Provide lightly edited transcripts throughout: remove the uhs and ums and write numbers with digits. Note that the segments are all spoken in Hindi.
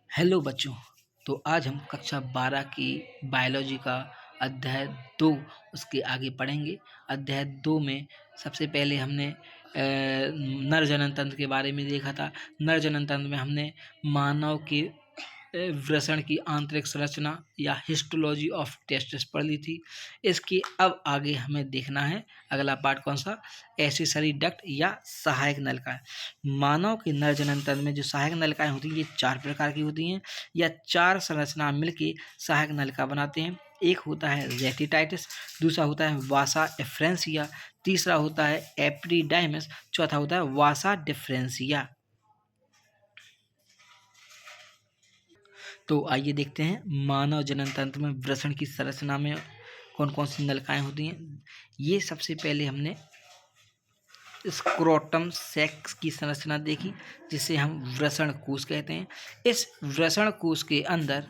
हेलो बच्चों। तो आज हम कक्षा 12 की बायोलॉजी का अध्याय 2 उसके आगे पढ़ेंगे। अध्याय 2 में सबसे पहले हमने नर जनन तंत्र के बारे में देखा था। नर जनन तंत्र में हमने मानव के वृषण की आंतरिक संरचना या हिस्टोलॉजी ऑफ टेस्टिस पढ़ ली थी। इसके अब आगे हमें देखना है अगला पार्ट कौन सा, एक्सेसरी डक्ट या सहायक नलिकाएं। मानव के नर जनन तंत्र में जो सहायक नलिकाएं होती हैं ये 4 प्रकार की होती हैं या 4 संरचना मिलके सहायक नलिका बनाते हैं। एक होता है रेटिटाइटिस, दूसरा होता है वासा एफ्रेंसिया, तीसरा होता है एपिडिडाइमस, चौथा होता है वासा डिफरेंसिया। तो आइए देखते हैं मानव जनन तंत्र में वृषण की संरचना में कौन कौन सी नलिकाएं होती हैं। ये सबसे पहले हमने स्क्रोटम सेक्स की संरचना देखी जिसे हम वृषण कोश कहते हैं। इस वृषण कोश के अंदर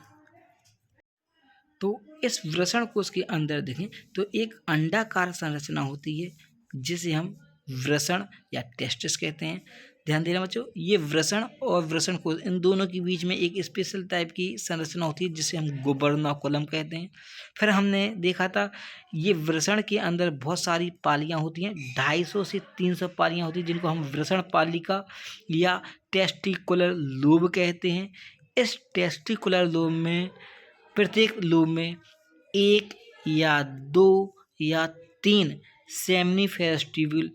इस वृषण कोश के अंदर देखें तो एक अंडाकार संरचना होती है जिसे हम वृषण या टेस्टिस कहते हैं। ध्यान देना बच्चों, ये वृषण और वृषण कोश इन दोनों के बीच में एक स्पेशल टाइप की संरचना होती है जिसे हम गुबर्नाकुलम कहते हैं। फिर हमने देखा था ये वृषण के अंदर बहुत सारी पालियां होती हैं, 250 से 300 पालियां होती हैं जिनको हम वृषण पालिका या टेस्टिकुलर लोब कहते हैं। इस टेस्टिकुलर लोब में प्रत्येक लोब में 1 या 2 या 3 सेमिनिफेरस ट्यूब्यूल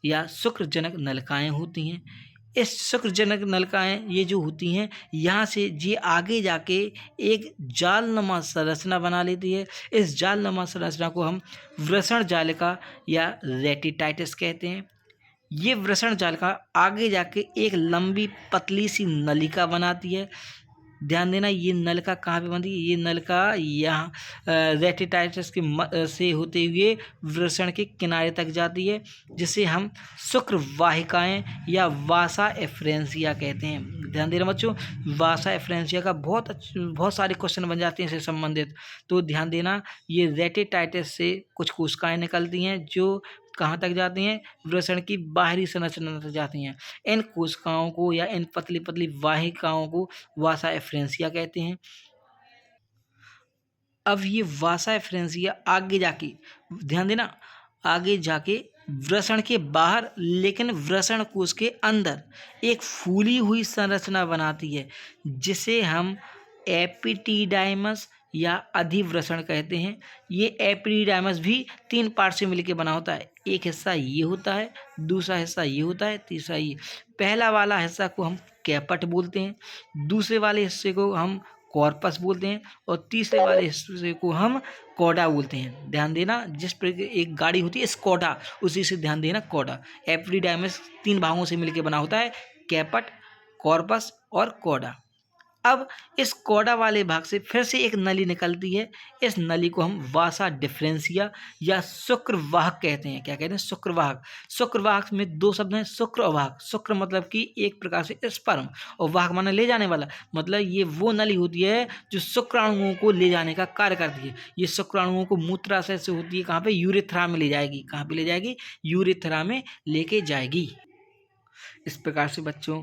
या शुक्रजनक नलिकाएं होती हैं। इस शुक्रजनक नलिकाएं ये जो होती हैं यहाँ से ये आगे जाके एक जालनुमा संरचना बना लेती है। इस जालनुमा संरचना को हम वृषण जालिका या रेटिटाइटिस कहते हैं। ये वृषण जालिका आगे जाके एक लंबी पतली सी नलिका बनाती है। ध्यान देना, ये नलिका कहाँ पे बनती है, ये नलिका यहाँ रेटिटाइटिस के से होते हुए वृषण के किनारे तक जाती है जिसे हम शुक्रवाहिकाएं या वासा एफ्रेंसिया कहते हैं। ध्यान देना बच्चों, वासा एफ्रेंसिया का बहुत सारे क्वेश्चन बन जाते हैं इससे संबंधित। तो ध्यान देना, ये रेटिटाइटिस से कुछ कोशिकाएं निकलती हैं जो कहाँ तक जाती हैं, वृषण की बाहरी संरचना तक जाती हैं। इन कोशिकाओं को या इन पतली पतली वाहिकाओं को वासा एफ्रेंसिया कहते हैं। अब ये वासा एफ्रेंसिया आगे जाके, ध्यान देना, आगे जाके वृषण के बाहर लेकिन वृषण कोश के अंदर एक फूली हुई संरचना बनाती है जिसे हम एपिटीडाइमस या अधिवृषण कहते हैं। ये एपिटीडाइमस भी 3 पार्ट से मिलकर बना होता है। एक हिस्सा ये होता है, दूसरा हिस्सा ये होता है, तीसरा ये। पहला वाला हिस्सा को हम कैपट बोलते हैं, दूसरे वाले हिस्से को हम कॉर्पस बोलते हैं और तीसरे वाले हिस्से को हम कोडा बोलते हैं। ध्यान देना, जिस पर एक गाड़ी होती है स्कोडा, उसी से ध्यान देना कोडा। एपिडिडाइमस 3 भागों से मिलकर बना होता है, कैपट, कॉर्पस और कोडा। अब इस कोडा वाले भाग से फिर से एक नली निकलती है। इस नली को हम वासा डिफरेंसिया या शुक्रवाहक कहते हैं। क्या कहते हैं, शुक्रवाहक। शुक्रवाहक में 2 शब्द हैं, शुक्र और वाहक। शुक्र मतलब कि एक प्रकार से स्पर्म, और वाहक माने ले जाने वाला, मतलब ये वो नली होती है जो शुक्राणुओं को ले जाने का कार्य करती है। ये शुक्राणुओं को मूत्राशय से होती है, कहाँ पे, यूरेथ्रा में ले जाएगी। कहाँ पे ले जाएगी, यूरेथ्रा में लेके जाएगी। इस प्रकार से बच्चों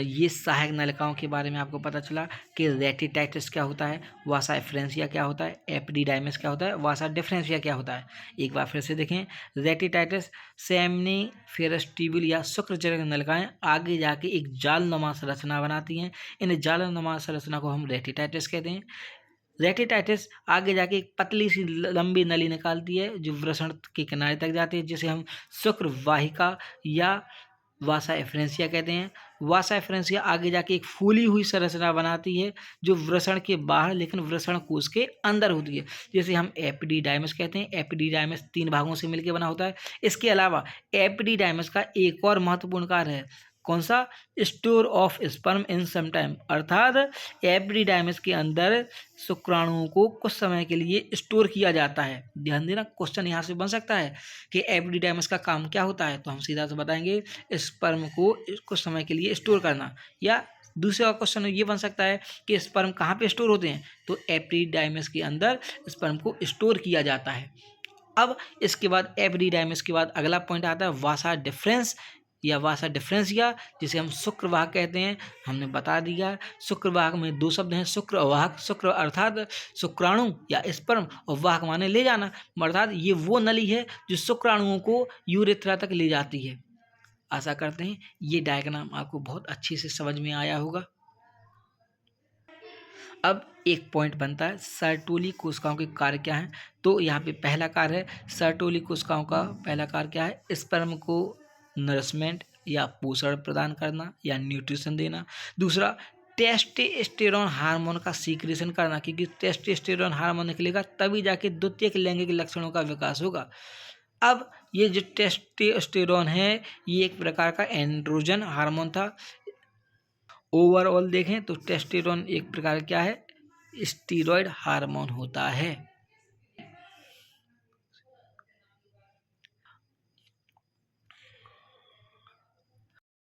ये सहायक नलिकाओं के बारे में आपको पता चला कि रेटिटाइटिस क्या होता है, वासा एफ्रेंसिया क्या होता है, एपिडिडाइमस क्या होता है, वासा डिफरेंसिया क्या होता है। एक बार फिर से देखें, रेटिटाइटिस सेमिनिफेरस ट्यूब्यूल या शुक्रजनक नलिकाएं आगे जाके एक जालनुमा संरचना बनाती हैं। इन जालनुमा संरचना को हम रेटिटाइटिस कहते हैं। रेटिटाइटिस आगे जाके एक पतली सी लंबी नली निकालती है जो वृषण के किनारे तक जाती है जिसे हम शुक्रवाहिका या वासा एफ्रेंसिया कहते हैं। वासा एफ्रेंसिया आगे जाके एक फूली हुई संरचना बनाती है जो वृषण के बाहर लेकिन वृषण कोश के अंदर होती है, जैसे हम एपिडिडाइमस कहते हैं। एपिडिडाइमस 3 भागों से मिलकर बना होता है। इसके अलावा एपिडिडाइमस का एक और महत्वपूर्ण कार्य है, कौन सा, store of sperm in some time, अर्थात एपिडिडाइमस के अंदर शुक्राणुओं को कुछ समय के लिए स्टोर किया जाता है। ध्यान देना, क्वेश्चन यहाँ से बन सकता है कि एपिडिडाइमस का काम क्या होता है, तो हम सीधा से बताएंगे स्पर्म को कुछ समय के लिए स्टोर करना। या दूसरा क्वेश्चन ये बन सकता है कि स्पर्म कहाँ पे स्टोर होते हैं, तो एपिडिडाइमस के अंदर स्पर्म को स्टोर किया जाता है। अब इसके बाद एपिडिडाइमस के बाद अगला पॉइंट आता है वासा डिफरेंस या वासा डिफरेंशिया, जिसे हम शुक्रवाह कहते हैं, हमने बता दिया। शुक्रवाहक में दो शब्द हैं, शुक्र और वाहक। शुक्र अर्थात शुक्राणु या स्पर्म, और वाहक माने ले जाना, अर्थात ये वो नली है जो शुक्राणुओं को यूरेथ्रा तक ले जाती है। आशा करते हैं ये डायग्राम आपको बहुत अच्छे से समझ में आया होगा। अब एक पॉइंट बनता है, सर्टोली कोशिकाओं के कार्य क्या हैं। तो यहाँ पे पहला कार्य है, सर्टोली कोशिकाओं का पहला कार्य क्या है, स्पर्म को नरिशमेंट या पोषण प्रदान करना या न्यूट्रिशन देना। दूसरा, टेस्टोस्टेरोन हार्मोन का सीक्रेशन करना, क्योंकि टेस्टोस्टेरोन हार्मोन निकलेगा तभी जाके द्वितीयक लैंगिक लक्षणों का विकास होगा। अब ये जो टेस्टोस्टेरोन है ये एक प्रकार का एंड्रोजन हार्मोन था। ओवरऑल देखें तो टेस्टोस्टेरोन एक प्रकार क्या है, स्टीरॉयड हार्मोन होता है।